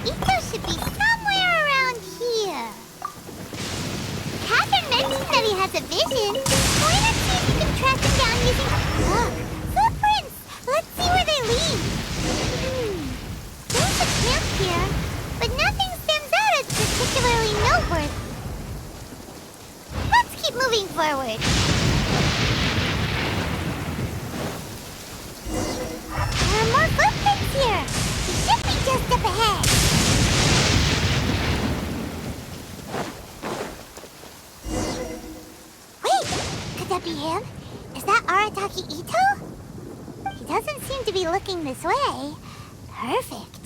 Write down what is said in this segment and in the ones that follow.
Ito should be somewhere around here. Catherine mentioned that he has a vision. Why not see if you can track him down using... Look, footprints! Let's see where they lead. There's a camp here, but nothing stands out as particularly noteworthy. Let's keep moving forward. There are more footprints here. He should be just up ahead. Wait, could that be him? Is that Arataki Ito? He doesn't seem to be looking this way. Perfect.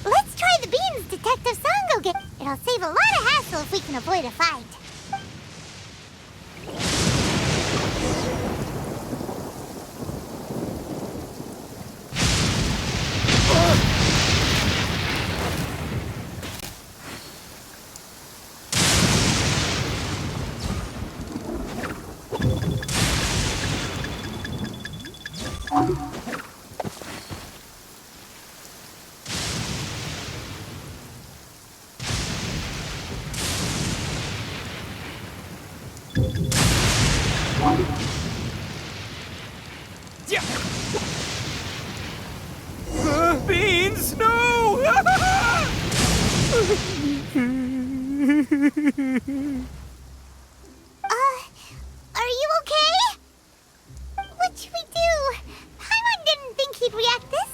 Let's try the beans Detective Sango gave. It'll save a lot of hassle if we can avoid a fight. Beans, no! Are you okay? What should we do? Paimon didn't think he'd react this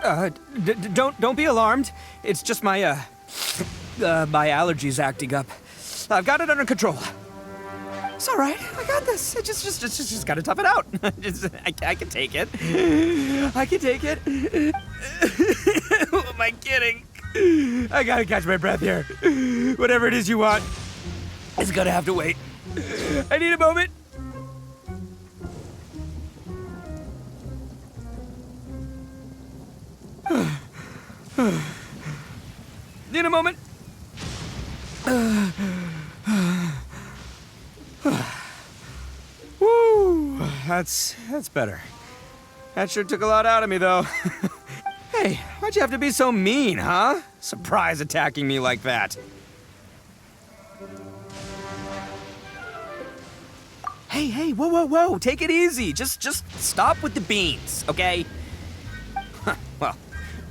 badly. Don't be alarmed. It's just my my allergies acting up. I've got it under control. It's all right. I got this. I just gotta tough it out. I can take it. I can take it. Who am I kidding? I gotta catch my breath here. Whatever it is you want, it's gonna have to wait. I need a moment. Need a moment. Woo, that's better. That sure took a lot out of me, though. Hey, why'd you have to be so mean, huh? Surprise attacking me like that. Hey, whoa, take it easy. Just stop with the beans, okay? Well,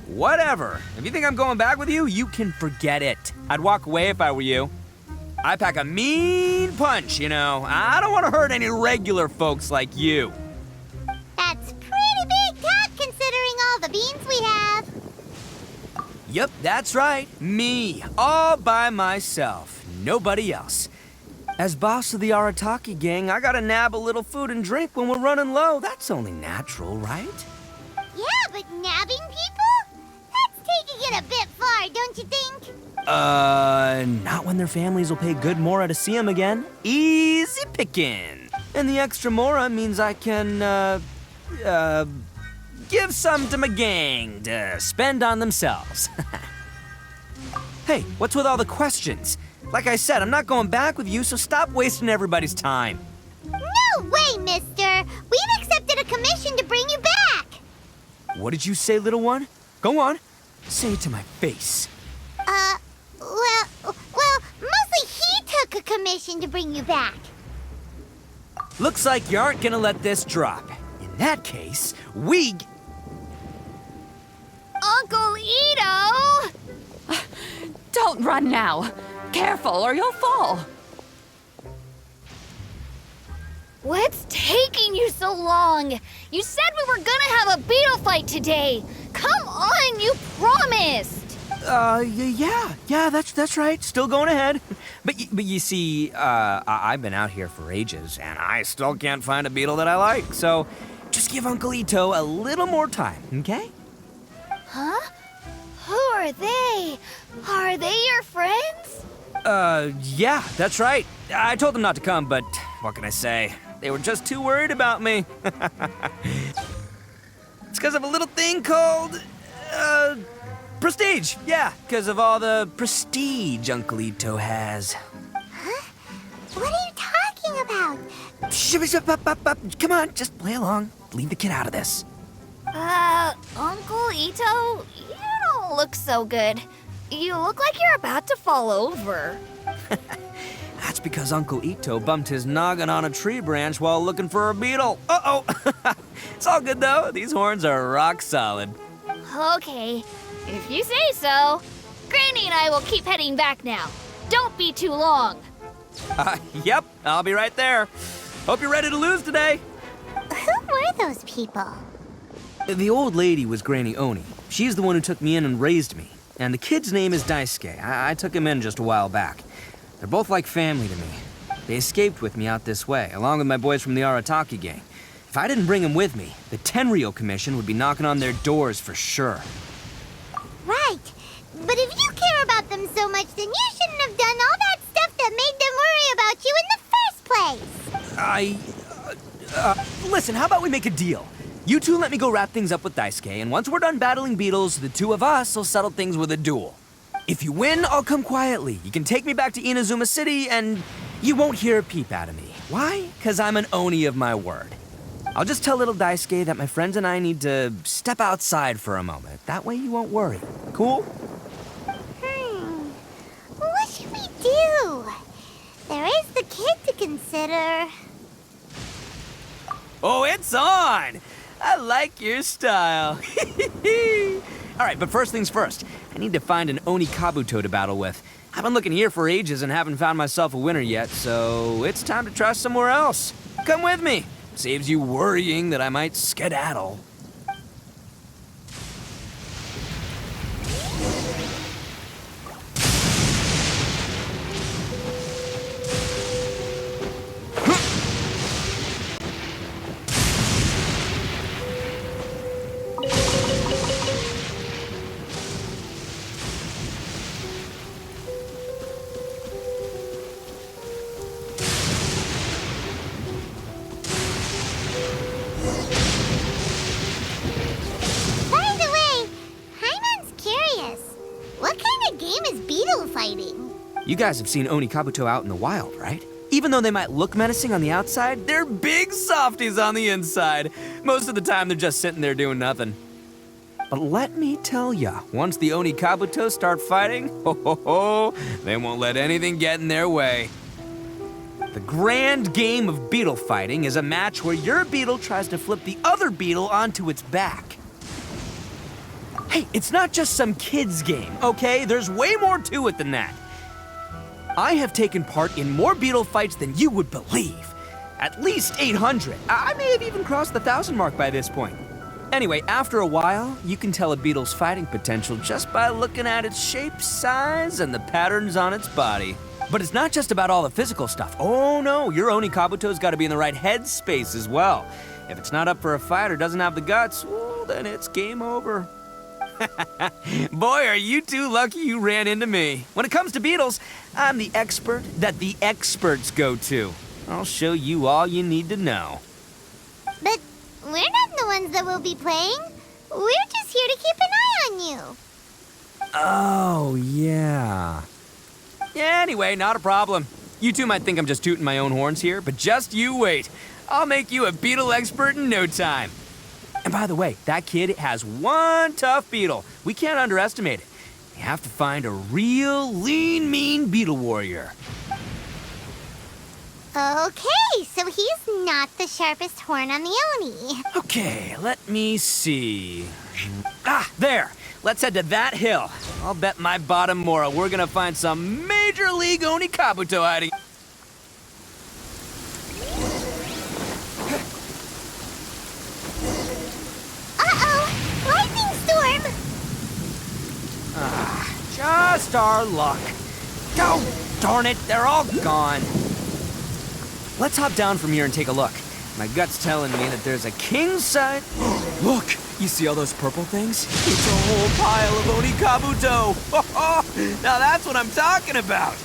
whatever. If you think I'm going back with you, you can forget it. I'd walk away if I were you. I pack a mean punch, you know. I don't want to hurt any regular folks like you. That's pretty big talk considering all the beans we have. Yep, that's right. Me, all by myself. Nobody else. As boss of the Arataki gang, I gotta nab a little food and drink when we're running low. That's only natural, right? Yeah, but nabbing people? That's taking it a bit far, don't you think? Not when their families will pay good mora to see them again. Easy pickin'. And the extra mora means I can, give some to my gang to spend on themselves. Hey, what's with all the questions? Like I said, I'm not going back with you, so stop wasting everybody's time. No way, mister! We've accepted a commission to bring you back! What did you say, little one? Go on. Say it to my face. Well, mostly he took a commission to bring you back. Looks like you aren't gonna let this drop. In that case, Uncle Ito! Don't run now. Careful or you'll fall. What's taking you so long? You said we were gonna have a beetle fight today. Come on, you promised. Yeah, that's right. Still going ahead. But you see, I've been out here for ages, and I still can't find a beetle that I like. So, just give Uncle Ito a little more time, okay? Huh? Who are they? Are they your friends? Yeah, that's right. I told them not to come, but what can I say? They were just too worried about me. It's because of a little thing called, prestige. Yeah, because of all the prestige Uncle Ito has. Huh? What are you talking about? Come on, just play along. Leave the kid out of this. Uncle Ito, you don't don't look so good. You look like you're about to fall over. That's because Uncle Ito bumped his noggin on a tree branch while looking for a beetle. Uh-oh! It's all good, though. These horns are rock solid. Okay, if you say so. Granny and I will keep heading back now. Don't be too long. Yep, I'll be right there. Hope you're ready to lose today. Who were those people? The old lady was Granny Oni. She's the one who took me in and raised me. And the kid's name is Daisuke. I took him in just a while back. They're both like family to me. They escaped with me out this way, along with my boys from the Arataki gang. If I didn't bring them with me, the Tenryou Commission would be knocking on their doors for sure. Right. But if you care about them so much, then you shouldn't have done all that stuff that made them worry about you in the first place. Listen, how about we make a deal? You two let me go wrap things up with Daisuke, and once we're done battling beetles, the two of us will settle things with a duel. If you win, I'll come quietly. You can take me back to Inazuma City, and you won't hear a peep out of me. Why? Because I'm an Oni of my word. I'll just tell little Daisuke that my friends and I need to step outside for a moment. That way you won't worry. Cool? What should we do? There is the kid to consider. Oh, it's on! I like your style. All right, but first things first. I need to find an Oni Kabuto to battle with. I've been looking here for ages and haven't found myself a winner yet, so it's time to try somewhere else. Come with me. Saves you worrying that I might skedaddle. By the way, Hyman's curious. What kind of game is beetle fighting? You guys have seen Oni Kabuto out in the wild, right? Even though they might look menacing on the outside, they're big softies on the inside. Most of the time, they're just sitting there doing nothing. But let me tell ya, once the Oni Kabuto start fighting, they won't let anything get in their way. The grand game of beetle fighting is a match where your beetle tries to flip the other beetle onto its back. Hey, it's not just some kid's game, okay? There's way more to it than that. I have taken part in more beetle fights than you would believe. At least 800. I may have even crossed the 1,000 mark by this point. Anyway, after a while, you can tell a beetle's fighting potential just by looking at its shape, size, and the patterns on its body. But it's not just about all the physical stuff. Oh no, your Oni Kabuto's got to be in the right headspace as well. If it's not up for a fight or doesn't have the guts, well, then it's game over. Boy, are you two lucky you ran into me. When it comes to beetles, I'm the expert that the experts go to. I'll show you all you need to know. But we're not the ones that will be playing. We're just here to keep an eye on you. Oh, yeah. Yeah, anyway, not a problem. You two might think I'm just tooting my own horns here, but just you wait. I'll make you a beetle expert in no time. And by the way, that kid has one tough beetle. We can't underestimate it. You have to find a real lean, mean beetle warrior. Okay, so he's not the sharpest horn on the Oni. Okay, let me see. Ah, there. Let's head to that hill. I'll bet my bottom moral we're gonna find some major league Oni Kabuto hiding. Uh-oh! Lightning storm! Just our luck. Oh, darn it, they're all gone. Let's hop down from here and take a look. My gut's telling me that there's a king-size... Look! You see all those purple things? It's a whole pile of Oni Kabuto! Now that's what I'm talking about!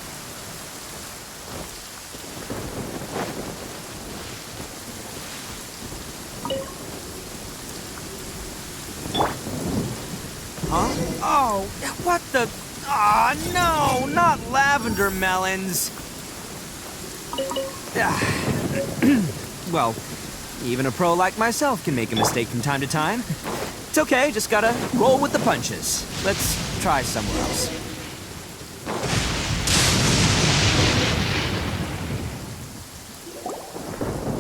Huh? Oh, what the... Ah, no, not lavender melons. Well, even a pro like myself can make a mistake from time to time. It's okay, just gotta roll with the punches. Let's try somewhere else.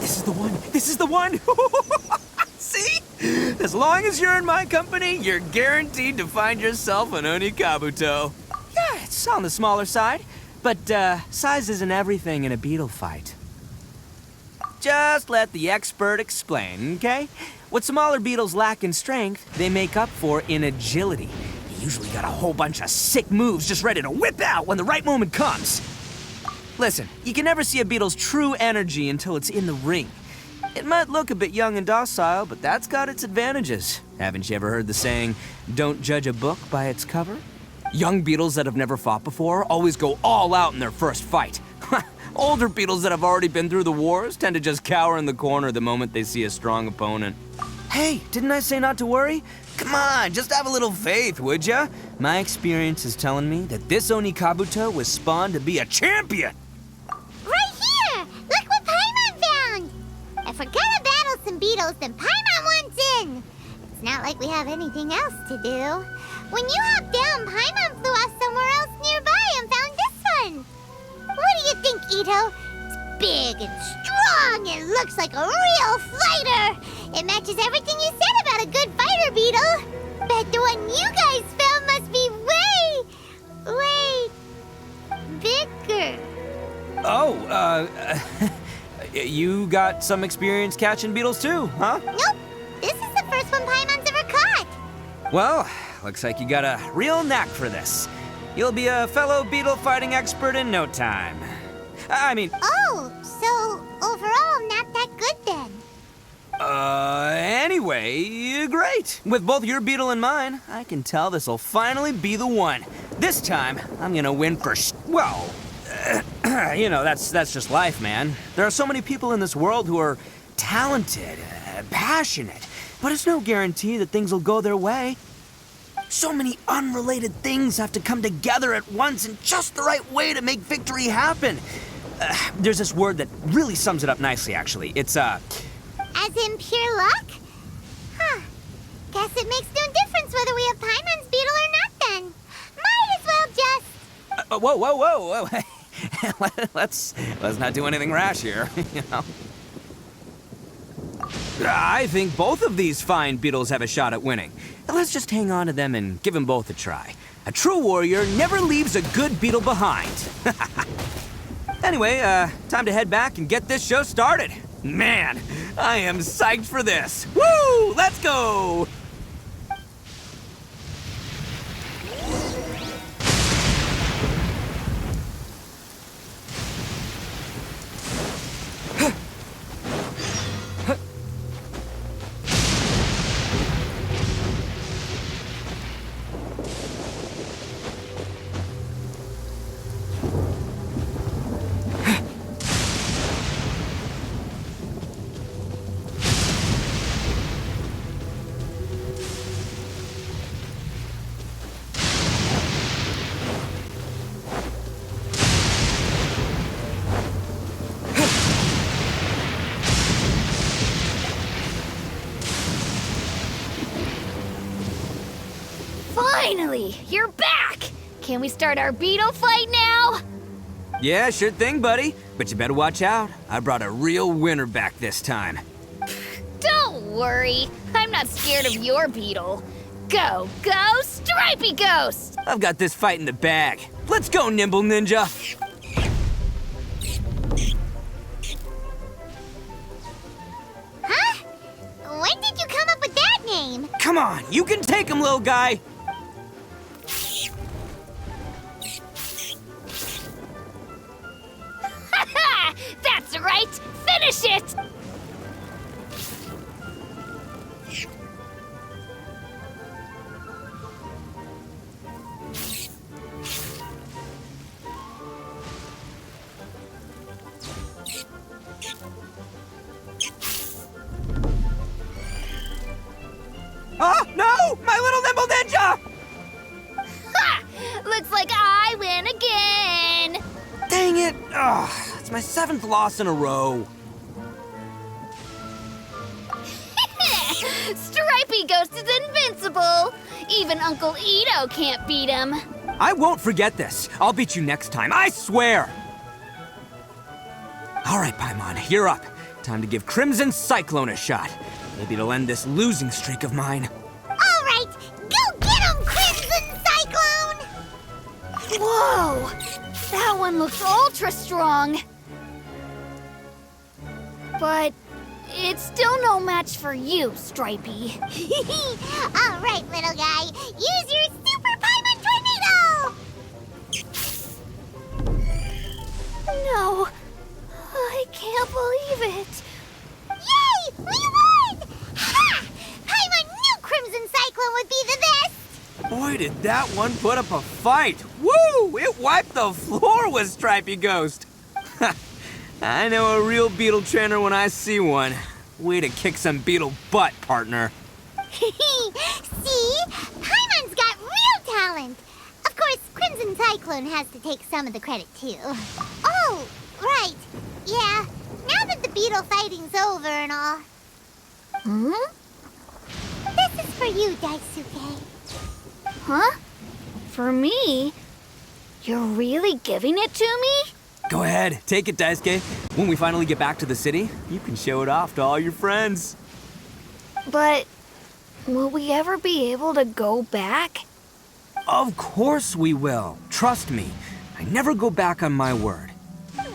This is the one! This is the one! See? As long as you're in my company, you're guaranteed to find yourself an Onikabuto. Yeah, it's on the smaller side, but size isn't everything in a beetle fight. Just let the expert explain, okay? What smaller beetles lack in strength, they make up for in agility. They usually got a whole bunch of sick moves just ready to whip out when the right moment comes. Listen, you can never see a beetle's true energy until it's in the ring. It might look a bit young and docile, but that's got its advantages. Haven't you ever heard the saying, don't judge a book by its cover? Young beetles that have never fought before always go all out in their first fight. Older beetles that have already been through the wars tend to just cower in the corner the moment they see a strong opponent. Hey, didn't I say not to worry? Come on, just have a little faith, would ya? My experience is telling me that this Onikabuto was spawned to be a champion! Right here! Look what Paimon found! If we're gonna battle some beetles, then Paimon wants in! It's not like we have anything else to do. When you hopped down, Paimon flew off somewhere else nearby and found this one! What do you think, Ito? It's big and strong and looks like a real fighter! It matches everything you said about a good fighter, Beetle! Bet the one you guys found must be way bigger. Oh, you got some experience catching beetles too, huh? Nope. This is the first one Paimon's ever caught. Well, looks like you got a real knack for this. You'll be a fellow beetle fighting expert in no time. I mean... Oh, so overall not that good then. Anyway, great. With both your beetle and mine, I can tell this'll finally be the one. This time, I'm gonna win for well, you know, that's just life, man. There are so many people in this world who are talented, passionate, but it's no guarantee that things will go their way. So many unrelated things have to come together at once in just the right way to make victory happen. There's this word that really sums it up nicely, actually. It's, As in pure luck? Huh. Guess it makes no difference whether we have Paimon's beetle or not then. Might as well just... whoa. let's not do anything rash here, you know. I think both of these fine beetles have a shot at winning. Let's just hang on to them and give them both a try. A true warrior never leaves a good beetle behind. Anyway, time to head back and get this show started. Man, I am psyched for this. Woo! Let's go! Finally, you're back! Can we start our beetle fight now? Yeah, sure thing, buddy. But you better watch out. I brought a real winner back this time. Don't worry, I'm not scared of your beetle. Go, Stripey Ghost! I've got this fight in the bag. Let's go, Nimble Ninja! Huh? When did you come up with that name? Come on, you can take him, little guy! That's right! Finish it! Oh, no! My little Nimble Ninja! Ha! Looks like I win again! Dang it! Ugh, it's my 7th loss in a row. Stripey Stripey Ghost is invincible! Even Uncle Ito can't beat him. I won't forget this. I'll beat you next time, I swear! All right, Paimon, you're up. Time to give Crimson Cyclone a shot. Maybe it'll end this losing streak of mine. All right, go get him, Crimson Cyclone! Whoa! That one looks ultra strong. But it's still no match for you, Stripey. All right, little guy, use your Super Paimon Tornado! No, I can't believe it. Yay! We won! Ha! Paimon knew Crimson Cyclone would be the best! Boy, did that one put up a fight. Woo! It wiped the floor with Stripey Ghost. I know a real beetle trainer when I see one. Way to kick some beetle butt, partner. See? Paimon's got real talent! Of course, Crimson Cyclone has to take some of the credit, too. Oh, right. Yeah, now that the beetle fighting's over and all. This is for you, Daisuke. Huh? For me? You're really giving it to me? Go ahead, take it, Daisuke. When we finally get back to the city, you can show it off to all your friends. But will we ever be able to go back? Of course we will. Trust me. I never go back on my word.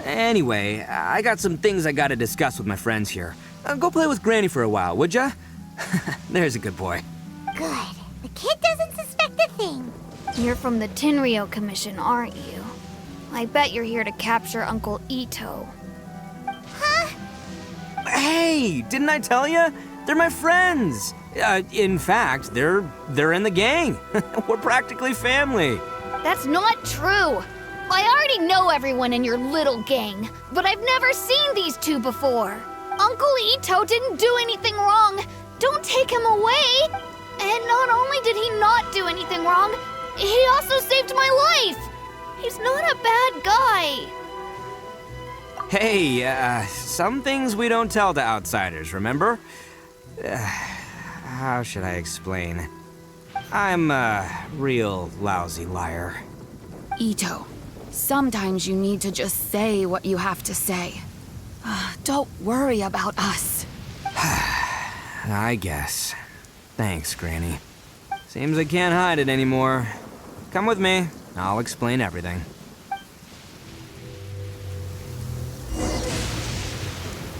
Anyway, I got some things I gotta discuss with my friends here. Go play with Granny for a while, would ya? There's a good boy. Good. The kid doesn't suspect a thing. You're from the Tenryou Commission, aren't you? I bet you're here to capture Uncle Ito. Huh? Hey, didn't I tell ya? They're my friends. In fact, they're in the gang. We're practically family. That's not true. I already know everyone in your little gang, but I've never seen these two before. Uncle Ito didn't do anything wrong. Don't take him away. And not only did he not do anything wrong, he also saved my life. He's not a bad guy. Hey, some things we don't tell to outsiders, remember? How should I explain? I'm a real lousy liar. Ito, sometimes you need to just say what you have to say. Don't worry about us. I guess. Thanks, Granny. Seems I can't hide it anymore. Come with me. I'll explain everything.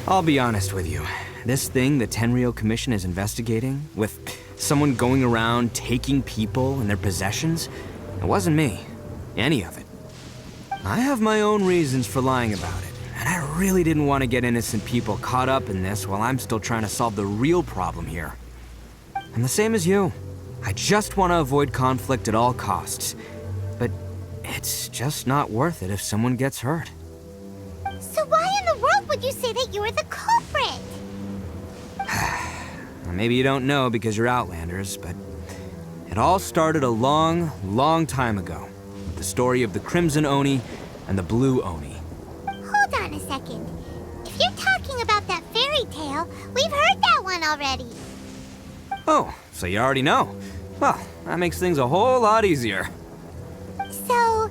I'll be honest with you. This thing the Tenryou Commission is investigating, with someone going around taking people and their possessions, it wasn't me. Any of it. I have my own reasons for lying about it, and I really didn't want to get innocent people caught up in this while I'm still trying to solve the real problem here. I'm the same as you. I just want to avoid conflict at all costs. But it's just not worth it if someone gets hurt. So why in the world would you say that you're the culprit? Maybe you don't know because you're Outlanders, but it all started a long, long time ago with the story of the Crimson Oni and the Blue Oni. Hold on a second. If you're talking about that fairy tale, we've heard that one already. Oh, so you already know. Well, that makes things a whole lot easier. So,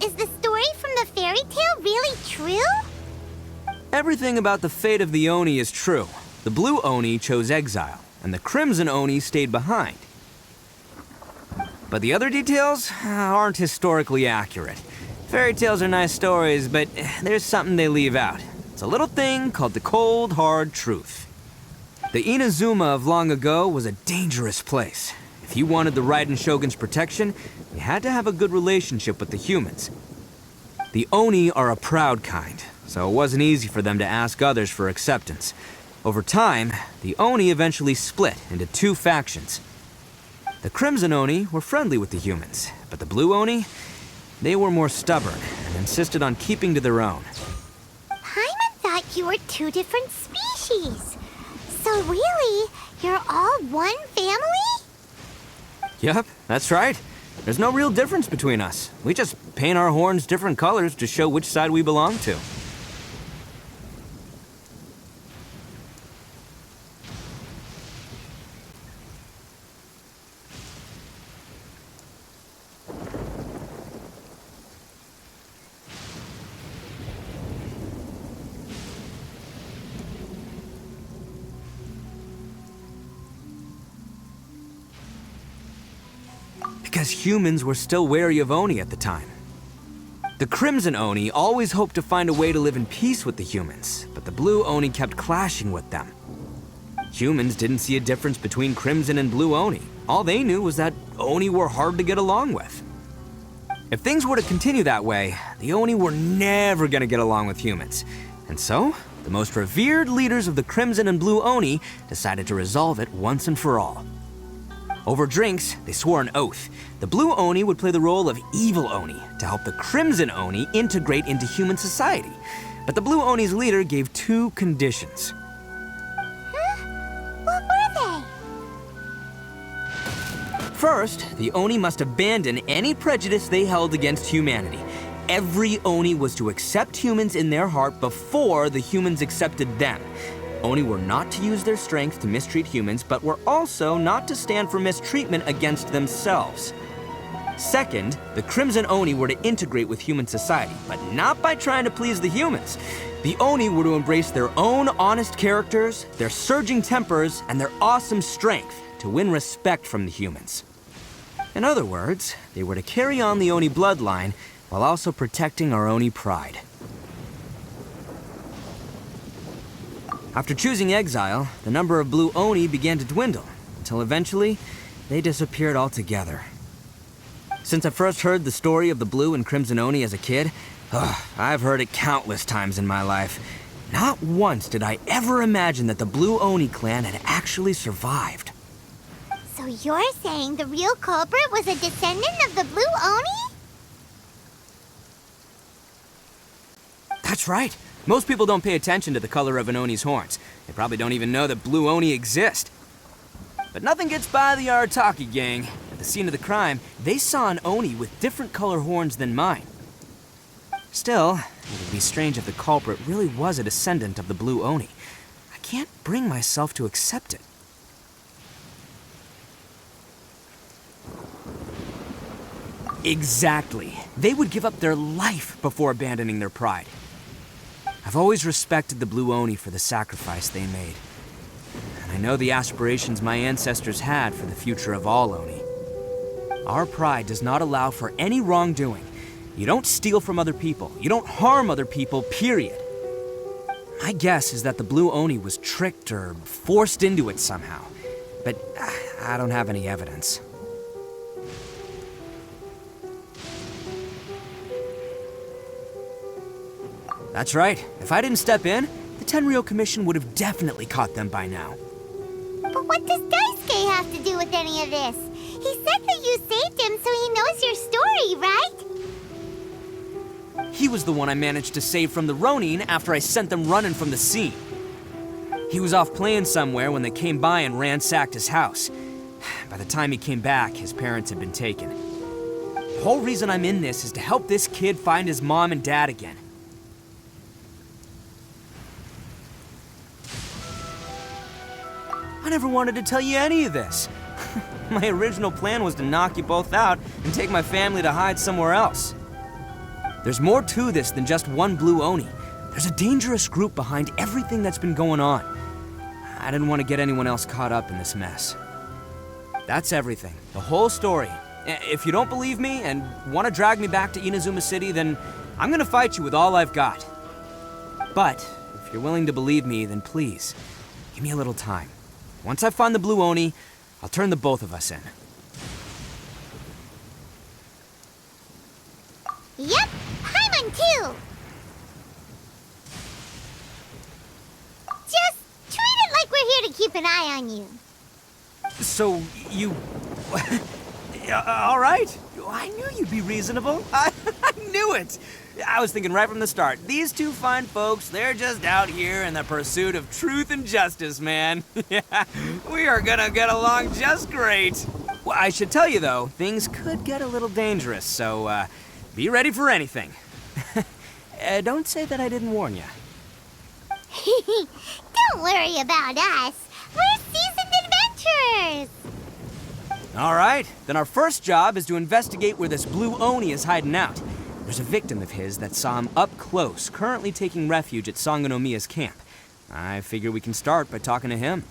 is the story from the fairy tale really true? Everything about the fate of the Oni is true. The Blue Oni chose exile, and the Crimson Oni stayed behind. But the other details aren't historically accurate. Fairy tales are nice stories, but there's something they leave out. It's a little thing called the cold, hard truth. The Inazuma of long ago was a dangerous place. If you wanted the Raiden Shogun's protection, you had to have a good relationship with the humans. The Oni are a proud kind, so it wasn't easy for them to ask others for acceptance. Over time, the Oni eventually split into two factions. The Crimson Oni were friendly with the humans, but the Blue Oni, they were more stubborn and insisted on keeping to their own. Paimon thought you were two different species. So really, you're all one family? Yep, that's right. There's no real difference between us. We just paint our horns different colors to show which side we belong to. because humans were still wary of Oni at the time. The Crimson Oni always hoped to find a way to live in peace with the humans, but the Blue Oni kept clashing with them. Humans didn't see a difference between Crimson and Blue Oni. All they knew was that Oni were hard to get along with. If things were to continue that way, the Oni were never gonna get along with humans. And so, the most revered leaders of the Crimson and Blue Oni decided to resolve it once and for all. Over drinks, they swore an oath. The Blue Oni would play the role of evil Oni to help the Crimson Oni integrate into human society. But the Blue Oni's leader gave 2 conditions. What were they? First, the Oni must abandon any prejudice they held against humanity. Every Oni was to accept humans in their heart before the humans accepted them. Oni were not to use their strength to mistreat humans, but were also not to stand for mistreatment against themselves. Second, the Crimson Oni were to integrate with human society, but not by trying to please the humans. The Oni were to embrace their own honest characters, their surging tempers, and their awesome strength to win respect from the humans. In other words, they were to carry on the Oni bloodline while also protecting our Oni pride. After choosing exile, the number of Blue Oni began to dwindle, until eventually, they disappeared altogether. Since I first heard the story of the Blue and Crimson Oni as a kid, I've heard it countless times in my life. Not once did I ever imagine that the Blue Oni clan had actually survived. So you're saying the real culprit was a descendant of the Blue Oni? That's right. Most people don't pay attention to the color of an Oni's horns. They probably don't even know that Blue Oni exist. But nothing gets by the Arataki gang. At the scene of the crime, they saw an Oni with different color horns than mine. Still, it would be strange if the culprit really was a descendant of the Blue Oni. I can't bring myself to accept it. Exactly. They would give up their life before abandoning their pride. I've always respected the Blue Oni for the sacrifice they made. And I know the aspirations my ancestors had for the future of all Oni. Our pride does not allow for any wrongdoing. You don't steal from other people. You don't harm other people, period. My guess is that the Blue Oni was tricked or forced into it somehow. But I don't have any evidence. That's right. If I didn't step in, the Tenryou Commission would have definitely caught them by now. But what does Daisuke have to do with any of this? He said that you saved him so he knows your story, right? He was the one I managed to save from the Ronin after I sent them running from the scene. He was off playing somewhere when they came by and ransacked his house. By the time he came back, his parents had been taken. The whole reason I'm in this is to help this kid find his mom and dad again. I never wanted to tell you any of this. My original plan was to knock you both out and take my family to hide somewhere else. There's more to this than just one Blue Oni. There's a dangerous group behind everything that's been going on. I didn't want to get anyone else caught up in this mess. That's everything. The whole story. If you don't believe me and want to drag me back to Inazuma City, then I'm gonna fight you with all I've got. But if you're willing to believe me, then please, give me a little time. Once I find the Blue Oni, I'll turn the both of us in. Yep, Paimon too! Just treat it like we're here to keep an eye on you. So, you... all right. I knew you'd be reasonable. I knew it. I was thinking right from the start, these two fine folks, they're just out here in the pursuit of truth and justice, man. Yeah, we are gonna get along just great. Well, I should tell you, though, things could get a little dangerous, so be ready for anything. Don't say that I didn't warn you. Don't worry about us. We're seasoned adventurers. All right, then our first job is to investigate where this Blue Oni is hiding out. There's a victim of his that saw him up close, currently taking refuge at Sangonomiya's camp. I figure we can start by talking to him.